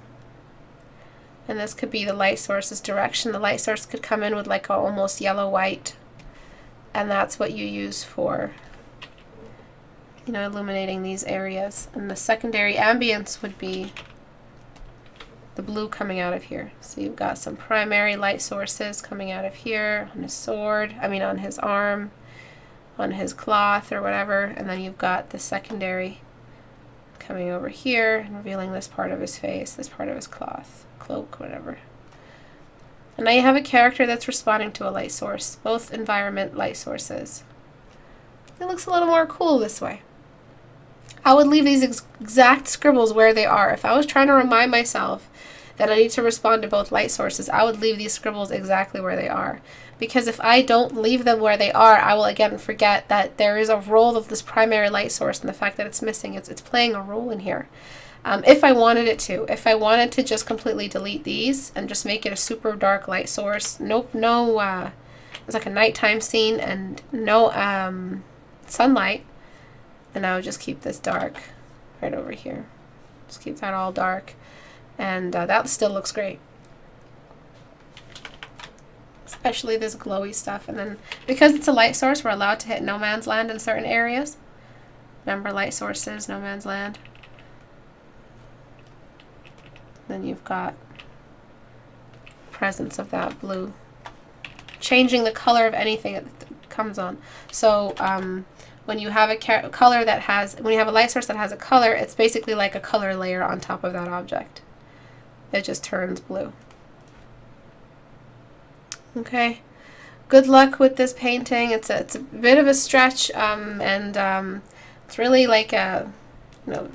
And this could be the light source's direction. The light source could come in with like a almost yellow-white. And that's what you use for, you know, illuminating these areas. And the secondary ambience would be the blue coming out of here. So you've got some primary light sources coming out of here on his sword, I mean on his arm, on his cloth or whatever, and then you've got the secondary coming over here and revealing this part of his face, this part of his cloth, cloak, whatever. And now you have a character that's responding to a light source, both environment light sources. It looks a little more cool this way. I would leave these exact scribbles where they are. If I was trying to remind myself that I need to respond to both light sources, I would leave these scribbles exactly where they are. Because if I don't leave them where they are, I will again forget that there is a role of this primary light source, and the fact that it's missing, it's playing a role in here. If I wanted it to. If I wanted to just completely delete these and just make it a super dark light source, it's like a nighttime scene and no sunlight, and I would just keep this dark right over here. Just keep that all dark, and that still looks great. Especially this glowy stuff. And then because it's a light source, we're allowed to hit no man's land in certain areas. Remember, light sources, no man's land. Then you've got presence of that blue. Changing the color of anything that comes on. So when you have a color that has, when you have a light source that has a color, it's basically like a color layer on top of that object. It just turns blue. Okay. Good luck with this painting. It's a bit of a stretch, and it's really like a, you know,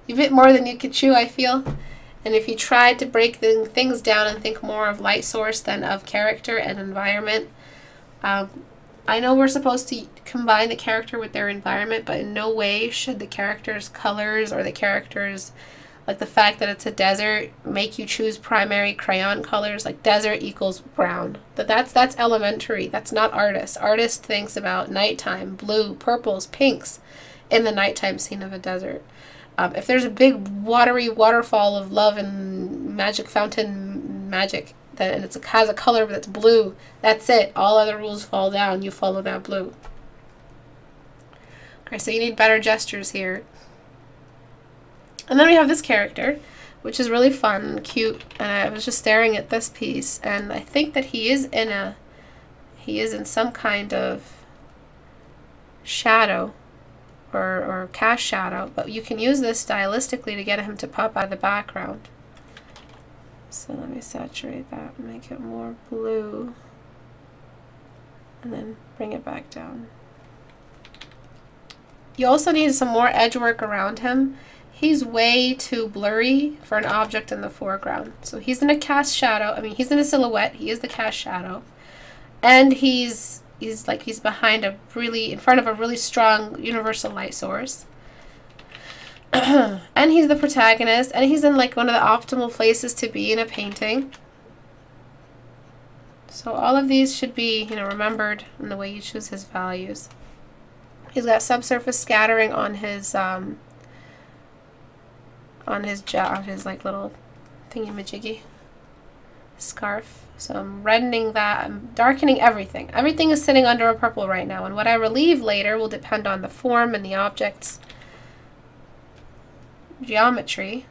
a bit more than you could chew, I feel. And if you tried to break the things down and think more of light source than of character and environment, I know we're supposed to combine the character with their environment, but in no way should the character's colors or the character's, like the fact that it's a desert, make you choose primary crayon colors. Like desert equals brown. That's elementary. That's not artist. Artist thinks about nighttime, blue, purples, pinks in the nighttime scene of a desert. If there's a big watery waterfall of love and magic fountain magic, and it has a color that's blue, that's it. All other rules fall down. You follow that blue. Okay, so you need better gestures here. And then we have this character, which is really fun and cute. And I was just staring at this piece, and I think that he is in some kind of shadow. Or cast shadow, but you can use this stylistically to get him to pop out of the background. So let me saturate that and make it more blue, and then bring it back down. You also need some more edge work around him. He's way too blurry for an object in the foreground. So he's in a cast shadow. I mean, he's in a silhouette. He is the cast shadow, and he's behind in front of a really strong universal light source. And he's the protagonist, and he's in like one of the optimal places to be in a painting. So all of these should be, you know, remembered in the way you choose his values. He's got subsurface scattering on his like little thingy-majiggy scarf. So I'm reddening that, I'm darkening everything. Everything is sitting under a purple right now, and what I relieve later will depend on the form and the object's geometry,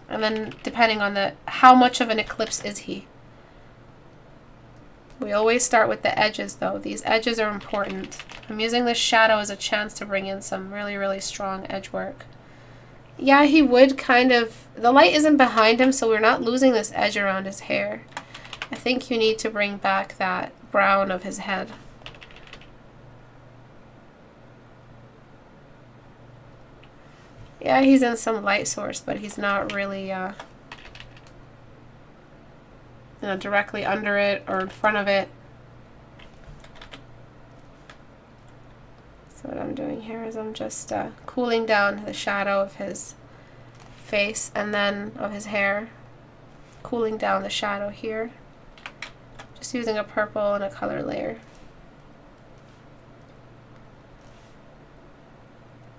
and then depending on how much of an eclipse is he. We always start with the edges though. These edges are important. I'm using this shadow as a chance to bring in some really, really strong edge work. Yeah, he would kind of, the light isn't behind him, so we're not losing this edge around his hair. I think you need to bring back that brown of his head. Yeah, he's in some light source, but he's not really you know, directly under it or in front of it. So what I'm doing doing here is I'm just cooling down the shadow of his face and then of his hair, cooling down the shadow here, just using a purple and a color layer.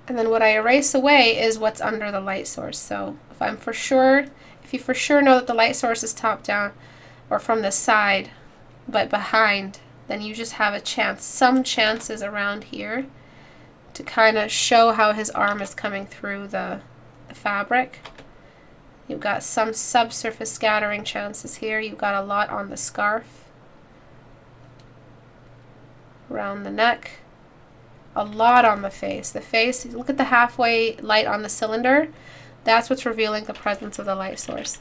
And then what I erase away is what's under the light source. So if you for sure know that the light source is top down or from the side, but behind, then you just have a chance, some chances around here to kind of show how his arm is coming through the fabric. You've got some subsurface scattering chances here. You've got a lot on the scarf, around the neck, a lot on the face. The face, look at the halfway light on the cylinder. That's what's revealing the presence of the light source.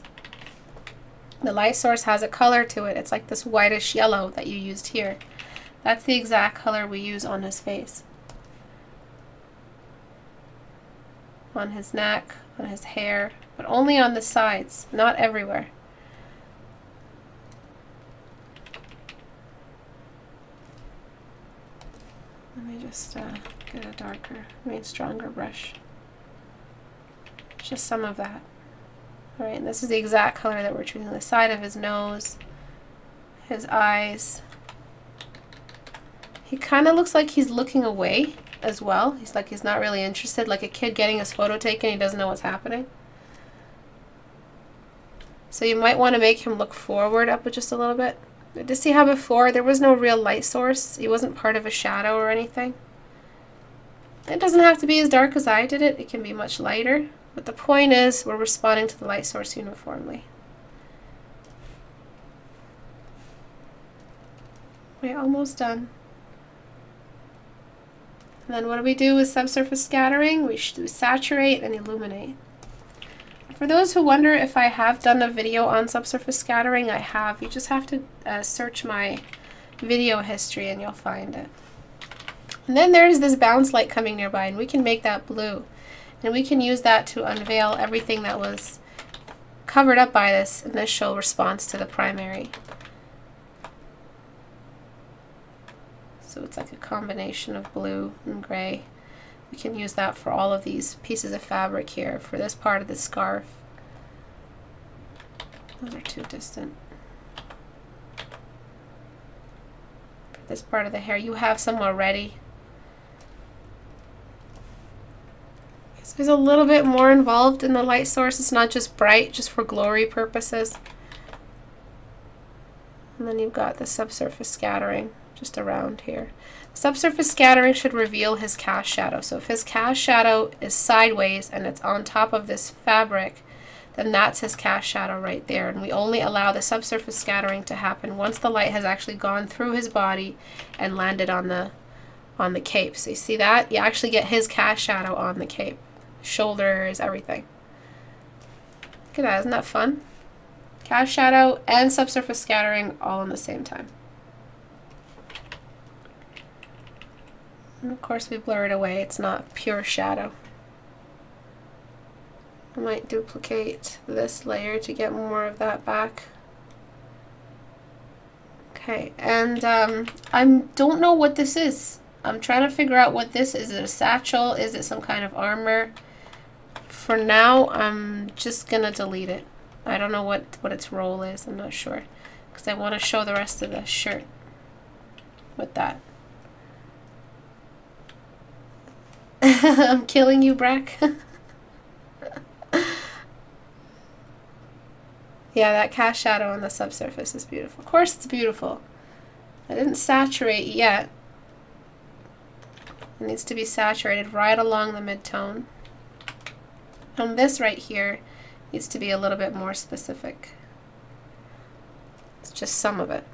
The light source has a color to it. It's like this whitish yellow that you used here. That's the exact color we use on his face. On his neck, on his hair, but only on the sides, not everywhere. Let me just get a darker, stronger brush. Just some of that. Alright, and this is the exact color that we're choosing. The side of his nose, his eyes. He kind of looks like he's looking away as well. He's like he's not really interested, like a kid getting his photo taken, he doesn't know what's happening. So you might want to make him look forward up just a little bit. To see how before there was no real light source. He wasn't part of a shadow or anything. It doesn't have to be as dark as I did it. It can be much lighter. But the point is we're responding to the light source uniformly. We're almost done. And then what do we do with subsurface scattering? We should do saturate and illuminate. For those who wonder if I have done a video on subsurface scattering, I have. You just have to search my video history and you'll find it. And then there's this bounce light coming nearby, and we can make that blue. And we can use that to unveil everything that was covered up by this initial response to the primary. So it's like a combination of blue and gray. We can use that for all of these pieces of fabric here, for this part of the scarf. Those are too distant. For this part of the hair, you have some already. So there's a little bit more involved in the light source. It's not just bright, just for glory purposes. And then you've got the subsurface scattering just around here. Subsurface scattering should reveal his cast shadow. So if his cast shadow is sideways and it's on top of this fabric, then that's his cast shadow right there. And we only allow the subsurface scattering to happen once the light has actually gone through his body and landed on the cape. So you see that? You actually get his cast shadow on the cape. Shoulders, everything. Look at that, isn't that fun? Cast shadow and subsurface scattering all in the same time. And of course we blur it away, it's not pure shadow. I might duplicate this layer to get more of that back. Okay, and I don't know what this is. I'm trying to figure out what this is. Is it a satchel? Is it some kind of armor? For now, I'm just gonna delete it. I don't know what its role is, I'm not sure. Because I want to show the rest of the shirt with that. I'm killing you, Brack. Yeah, that cast shadow on the subsurface is beautiful. Of course it's beautiful. I didn't saturate yet. It needs to be saturated right along the mid-tone. And this right here needs to be a little bit more specific. It's just some of it.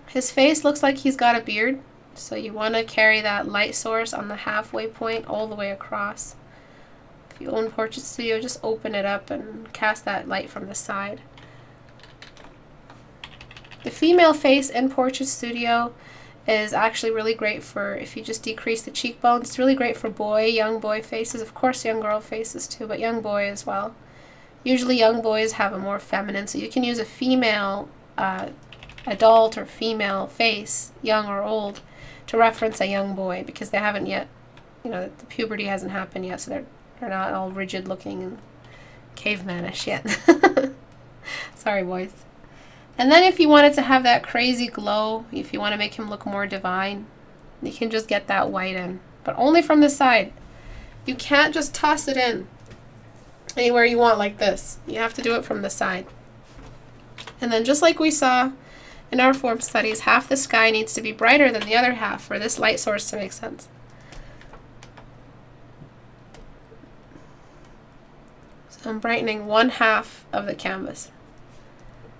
His face looks like he's got a beard. So you want to carry that light source on the halfway point all the way across. If you own Portrait Studio, just open it up and cast that light from the side. The female face in Portrait Studio is actually really great for if you just decrease the cheekbones. It's really great for young boy faces. Of course young girl faces too, but young boy as well. Usually young boys have a more feminine, so you can use a female adult or female face, young or old, to reference a young boy, because they haven't yet, you know, the puberty hasn't happened yet, so they're not all rigid looking and cavemanish yet. Sorry, boys. And then if you wanted to have that crazy glow, if you want to make him look more divine, you can just get that white in, but only from the side. You can't just toss it in anywhere you want like this. You have to do it from the side. And then just like we saw in our form studies, half the sky needs to be brighter than the other half for this light source to make sense. So I'm brightening one half of the canvas.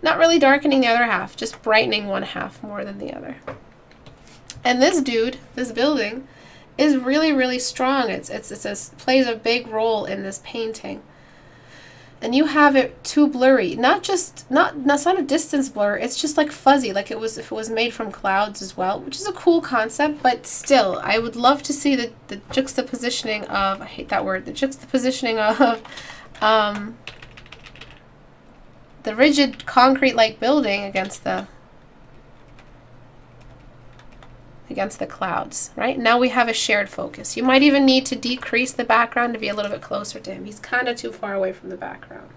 Not really darkening the other half, just brightening one half more than the other. And this dude, this building, is really, really strong. It plays a big role in this painting. And you have it too blurry. That's not a distance blur, it's just like fuzzy, like it was if it was made from clouds as well, which is a cool concept, but still, I would love to see the juxtapositioning of, I hate that word, the juxtapositioning of the rigid concrete-like building against the clouds, right? Now we have a shared focus. You might even need to decrease the background to be a little bit closer to him. He's kind of too far away from the background.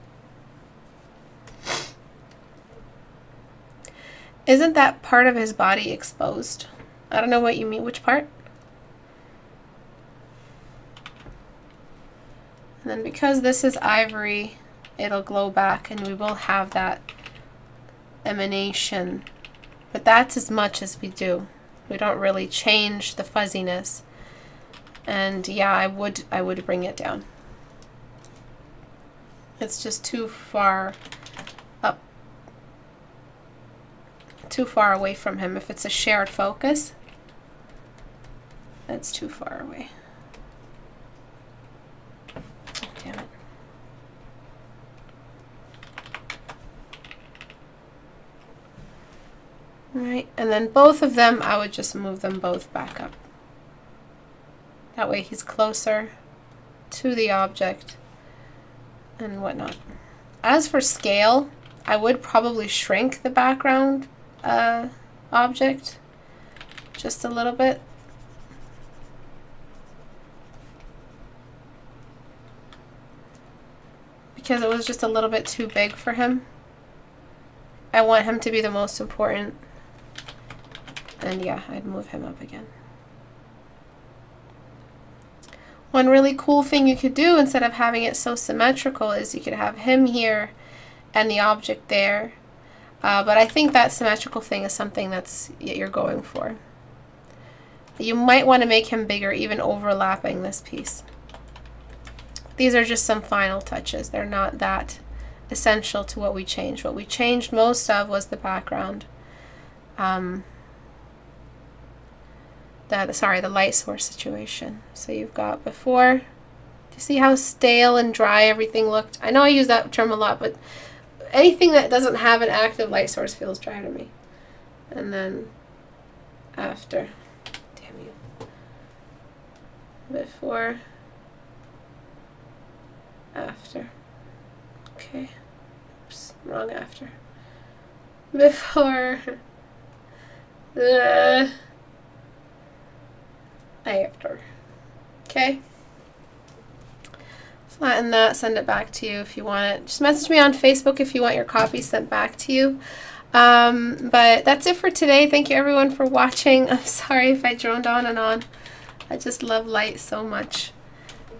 Isn't that part of his body exposed? I don't know what you mean. Which part? And then because this is ivory, it'll glow back and we will have that emanation. But that's as much as we do. We don't really change the fuzziness. And yeah, I would bring it down. It's just too far up, too far away from him. If it's a shared focus, that's too far away. Oh, damn it. Right, and then both of them, I would just move them both back up. That way he's closer to the object and whatnot. As for scale, I would probably shrink the background object just a little bit. Because it was just a little bit too big for him. I want him to be the most important. And yeah, I'd move him up again. One really cool thing you could do instead of having it so symmetrical is you could have him here and the object there. But I think that symmetrical thing is something that's you're going for. You might want to make him bigger, even overlapping this piece. These are just some final touches. They're not that essential to what we changed. What we changed most of was the background. The light source situation. So you've got before. Do you see how stale and dry everything looked? I know I use that term a lot, but anything that doesn't have an active light source feels dry to me. And then after. Damn you. Before. After. Okay. Oops, wrong after. Before. After. Okay. Flatten that, send it back to you if you want it. Just message me on Facebook if you want your copy sent back to you. But that's it for today. Thank you everyone for watching. I'm sorry if I droned on and on. I just love light so much.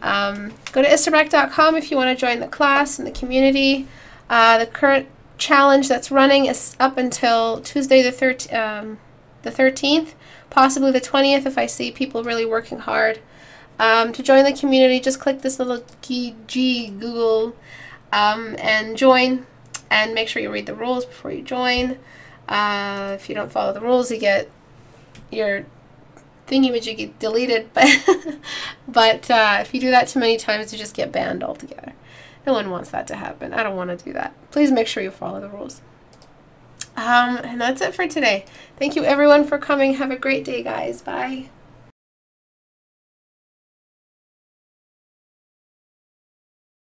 Go to istebrak.com if you want to join the class and the community. The current challenge that's running is up until Tuesday the 13th, possibly the 20th if I see people really working hard. To join the community, just click this little Google and join, and make sure you read the rules before you join. If you don't follow the rules, you get your thingy-majiggy deleted, but if you do that too many times, you just get banned altogether. No one wants that to happen. I don't want to do that. Please make sure you follow the rules. And that's it for today. Thank you everyone for coming. Have a great day, guys. Bye.